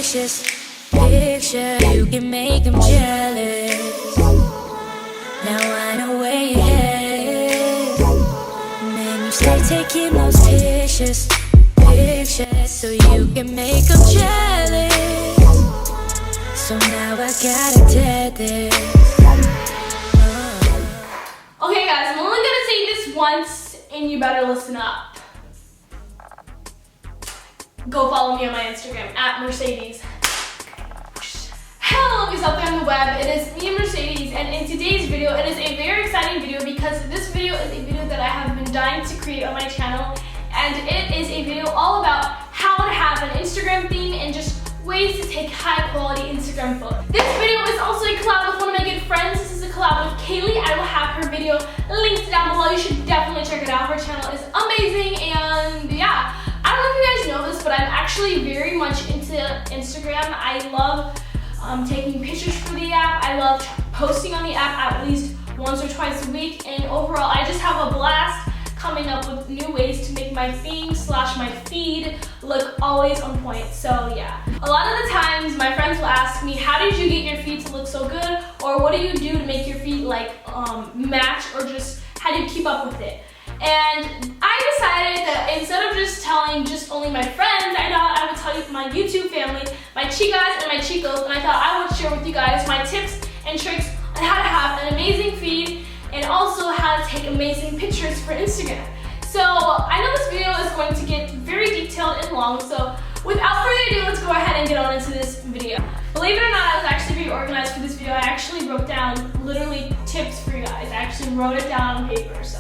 suspicious picture, you can make them jealous. Now I know where you're headed. Man, you stay taking those pictures so you can make them jealous. So now I gotta dead this. Okay guys, I'm only gonna say this once and you better listen up. Go follow me on my Instagram at Myrcedes. Hello, look us out there on the web. It is me, Myrcedes, and in today's video, it is a very exciting video because this video is a video that I have been dying to create on my channel, and it is a video all about how to have an Instagram theme and just ways to take high quality Instagram photos. This video is also a collab with one of my good friends. This is a collab with Kaylee. I will have her video linked down below. You should definitely check it out. Her channel is amazing, and yeah. I don't know if you guys know this, but I'm actually very much into Instagram. I love taking pictures for the app. I love posting on the app at least once or twice a week, and overall I just have a blast coming up with new ways to make my theme / my feed look always on point. So yeah, a lot of the times my friends will ask me, how did you get your feed to look so good, or what do you do to make your feed like match, or just how do you keep up with it? And I decided that instead of just telling just only my friends, I thought I would tell you my YouTube family, my chicas and my chicos, and I thought I would share with you guys my tips and tricks on how to have an amazing feed and also how to take amazing pictures for Instagram. So I know this video is going to get very detailed and long, so without further ado, let's go ahead and get on into this video. Believe it or not, I was actually very organized for this video. I actually wrote down literally tips for you guys. I actually wrote it down on paper, so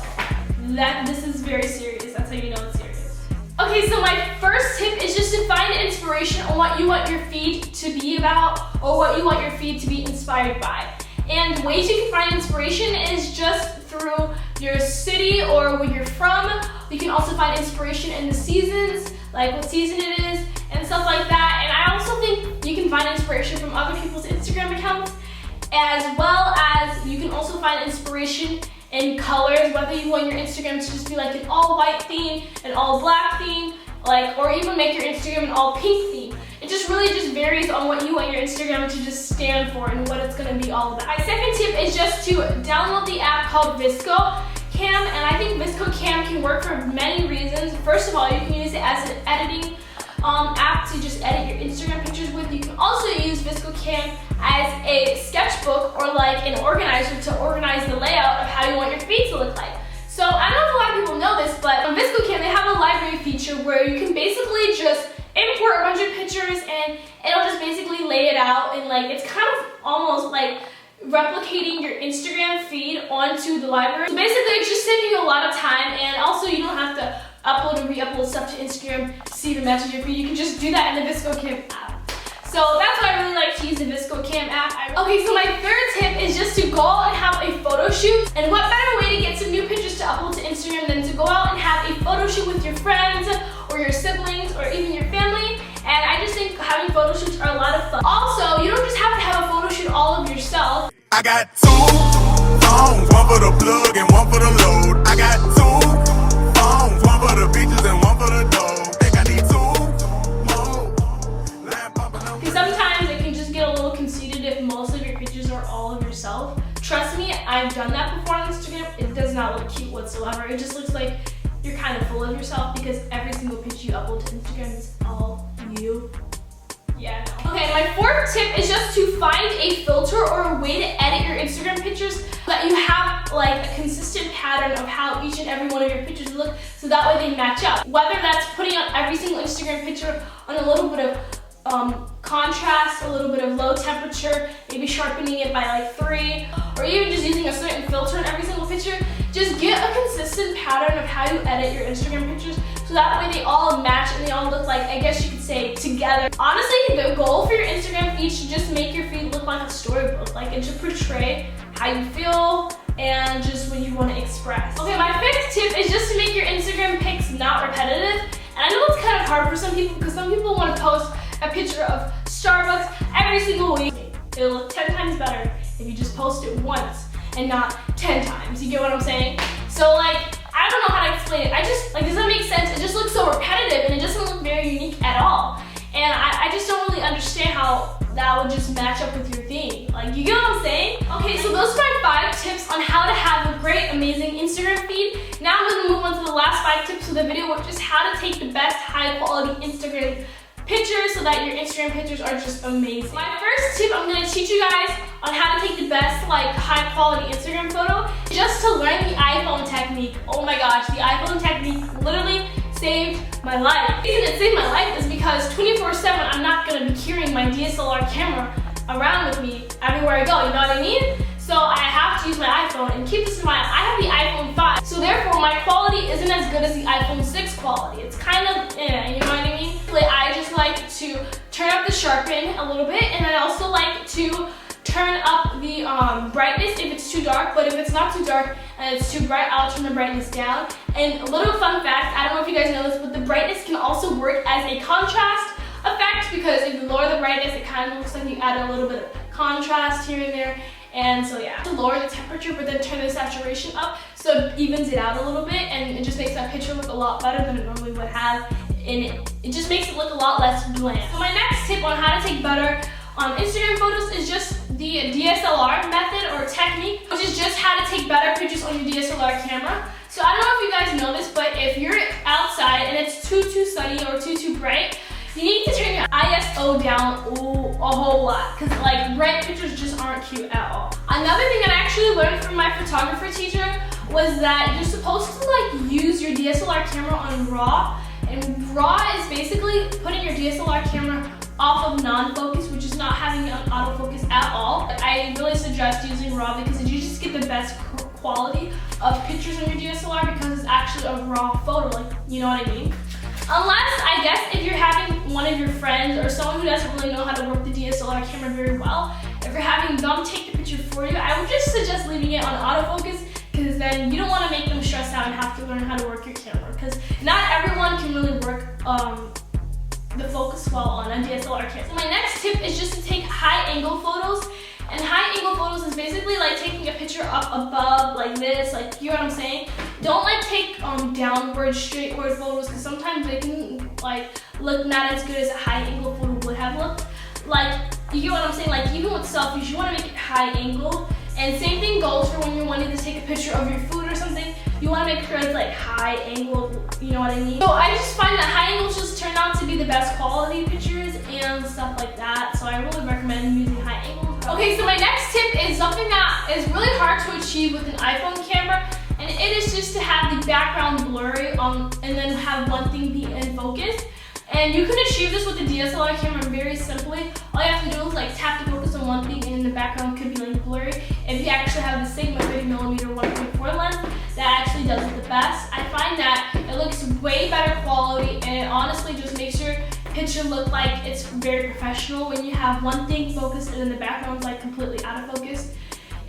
this is very serious. That's how you know it's serious. Okay, so my first tip is just to find inspiration on what you want your feed to be about, or what you want your feed to be inspired by. And ways you can find inspiration is just through your city or where you're from. You can also find inspiration in the seasons, like what season it is and stuff like that. And I also think you can find inspiration from other people's Instagram accounts, as well as you can also find inspiration in colors, whether you want your Instagram to just be like an all white theme, an all black theme, like, or even make your Instagram an all pink theme. It just really just varies on what you want your Instagram to just stand for and what it's gonna be all about. My second tip is just to download the app called VSCOCAM, and I think VSCOCAM can work for many reasons. First of all, you can use it as an editing app to just edit your Instagram pictures with. You can also use VSCOCAM as a sketchbook or like an organizer to organize the layout of how you want your feed to look like. So I don't know if a lot of people know this, but on VSCOCAM they have a library feature where you can basically just import a bunch of pictures and it'll just basically lay it out, and like it's kind of almost like replicating your Instagram feed onto the library. So basically it's just saving you a lot of time, and also you don't have to upload and re-upload stuff to Instagram to see if it matches your feed. You can just do that in the VSCOCAM app. So that's why I really like to use the VSCOCAM app. Okay, so my third tip is just to go out and have a photo shoot. And what better way to get some new pictures to upload to Instagram than to go out and have a photo shoot with your friends or your siblings or even your family. And I just think having photo shoots are a lot of fun. Also, you don't just have to have a photo shoot all of yourself. I got 2 phones, one for the plug and one for the load. I got 2 phones, one for the beaches and one for the dough. Think I need 2 more. Sometimes it can just get a little conceited if most of your pictures are all of yourself. Trust me, I've done that before on Instagram. It does not look cute whatsoever. It just looks like you're kind of full of yourself because every single picture you upload to Instagram is all you. Yeah, no. Okay, my fourth tip is just to find a filter or a way to edit your Instagram pictures so that you have like a consistent pattern of how each and every one of your pictures look, so that way they match up. Whether that's putting on every single Instagram picture on a little bit of contrast, a little bit of low temperature, maybe sharpening it by like 3, or even just using a certain filter in every single picture. Just get a consistent pattern of how you edit your Instagram pictures, so that way they all match and they all look like, I guess you could say, together. Honestly, the goal for your Instagram feed should just make your feed look like a storybook, like it should portray how you feel and just what you want to express. Okay, my fifth tip is just to make your Instagram pics not repetitive. And I know it's kind of hard for some people because some people want to post a picture of Starbucks every single week. It'll look 10 times better if you just post it once and not 10 times. You get what I'm saying? So like, I don't know how to explain it. I just, like, does that make sense? It just looks so repetitive and it doesn't look very unique at all. And I just don't really understand how that would just match up with your theme. Like, you get what I'm saying? Okay, so those are my 5 tips on how to have a great, amazing Instagram feed. Now I'm gonna move on to the last 5 tips of the video, which is how to take the best high quality Instagram pictures so that your Instagram pictures are just amazing. My first tip I'm gonna teach you guys on how to take the best high quality Instagram photo, just to learn the iPhone technique. Oh my gosh, the iPhone technique literally saved my life. The reason it saved my life is because 24/7 I'm not gonna be carrying my DSLR camera around with me everywhere I go, you know what I mean? So I have to use my iPhone, and keep this in mind, I have the iPhone 5, so therefore my quality isn't as good as the iPhone 6 quality. It's kind of, you know what I mean? I just like to turn up the sharpen a little bit, and I also like to turn up the brightness if it's too dark, but if it's not too dark and it's too bright, I'll turn the brightness down. And a little fun fact, I don't know if you guys know this, but the brightness can also work as a contrast effect, because if you lower the brightness, it kind of looks like you add a little bit of contrast here and there. And so yeah, to lower the temperature, but then turn the saturation up so it evens it out a little bit, and it just makes that picture look a lot better than it normally would have. And it just makes it look a lot less bland. So my next tip on how to take better Instagram photos is just the DSLR method or technique, which is just how to take better pictures on your DSLR camera. So I don't know if you guys know this, but if you're outside and it's too sunny or too bright, you need to turn your ISO down a whole lot, because bright pictures just aren't cute at all. Another thing that I actually learned from my photographer teacher was that you're supposed to use your DSLR camera on RAW, and RAW is basically putting your DSLR camera off of non-focus, which is not having an autofocus at all. I really suggest using RAW because you just get the best quality of pictures on your DSLR, because it's actually a raw photo, you know what I mean? Unless, I guess, if you're having one of your friends or someone who doesn't really know how to work the DSLR camera very well, if you're having them take the picture for you, I would just suggest leaving it on autofocus, because then you don't want to make them stress out and have to learn how to work your camera, because not everyone can really work the focus well on a DSLR camera. So my next tip is just to take high angle photos. And high angle photos is basically taking a picture up above like this, you know what I'm saying? Don't take downward, straightward photos, because sometimes they can look not as good as a high angle photo would have looked. You get what I'm saying? Even with selfies, you want to make it high angle. And same thing goes for when you're wanting to take a picture of your food or something. You want to make sure it's high angle, you know what I mean? So I just find that high angles just turn out to be the best quality pictures and stuff like that. So I really recommend using high angles. Okay, so my next tip is something that is really hard to achieve with an iPhone camera, and it is just to have the background blurry and then have one thing be in focus. And you can achieve this with the DSLR camera very simply. All you have to do is tap to focus on one thing, and then the background could be blurry. If you actually have the Sigma 30mm 1.4 lens, that actually does it the best. I find that it looks way better quality, and it honestly just makes your picture look like it's very professional when you have one thing focused and then the background's completely out of focus.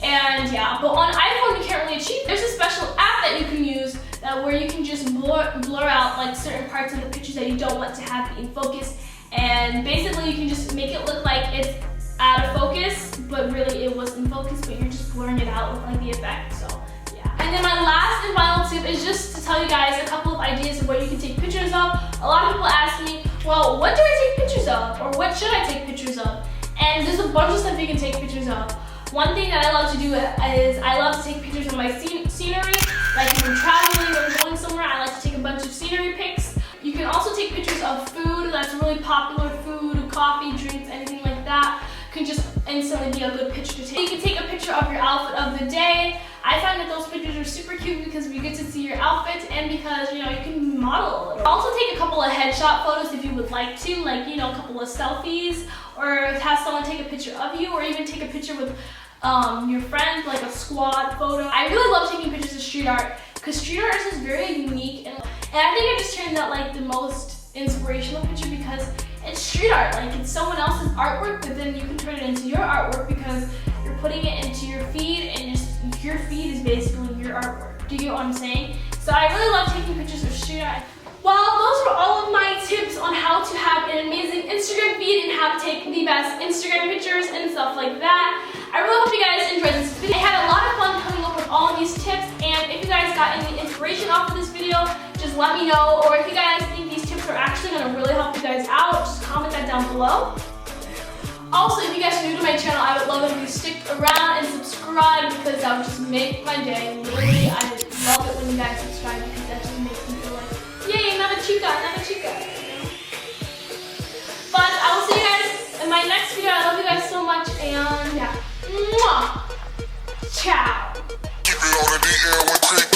And yeah, but on iPhone you can't really achieve. There's a special app that you can use where you can just blur out certain parts of the pictures that you don't want to have be in focus, and basically you can just make it look like it's out of focus, but really it was in focus, but you're just blurring it out with the effect. So yeah. And then my last and final tip is just to tell you guys a couple of ideas of what you can take pictures of. A lot of people ask me, well, what do I take pictures of? Or what should I take pictures of? And there's a bunch of stuff you can take pictures of. One thing that I love to do is I love to take pictures of my scenery. If I'm traveling or going somewhere, I like to take a bunch of scenery pics. You can also take pictures of food that's really popular, food, coffee, drinks, anything like that. Can just instantly be a good picture to take. You can take a picture of your outfit of the day. I find that those pictures are super cute because we get to see your outfit, and because you can model a little. Also take a couple of headshot photos if you would like to, a couple of selfies, or have someone take a picture of you, or even take a picture with your friends, a squad photo. I really love taking pictures of street art, because street art is just very unique, and I think it just turned out the most inspirational picture, because it's street art. It's someone else's artwork, but then you can turn it into your artwork because you're putting it into your feed, and your feed is basically your artwork. Do you get what I'm saying? So I really love taking pictures of street art. Well, those were all of my tips on how to have an amazing Instagram feed and how to take the best Instagram pictures and stuff like that. I really hope you guys enjoyed this video. I had a lot of fun coming up with all of these tips, and if you guys got any inspiration off of this video, just let me know. Or if you guys think these tips are actually going to really help you guys out, just comment that down below. Also, if you guys are new to my channel, I would love it if you stick around and subscribe because that would just make my day. Literally, I love it when you guys subscribe because that just makes me feel like, yay, another chica, another chica. But I will see you guys in my next video. I love you guys so much, and yeah. Mwah! Ciao. Keep it on the DL,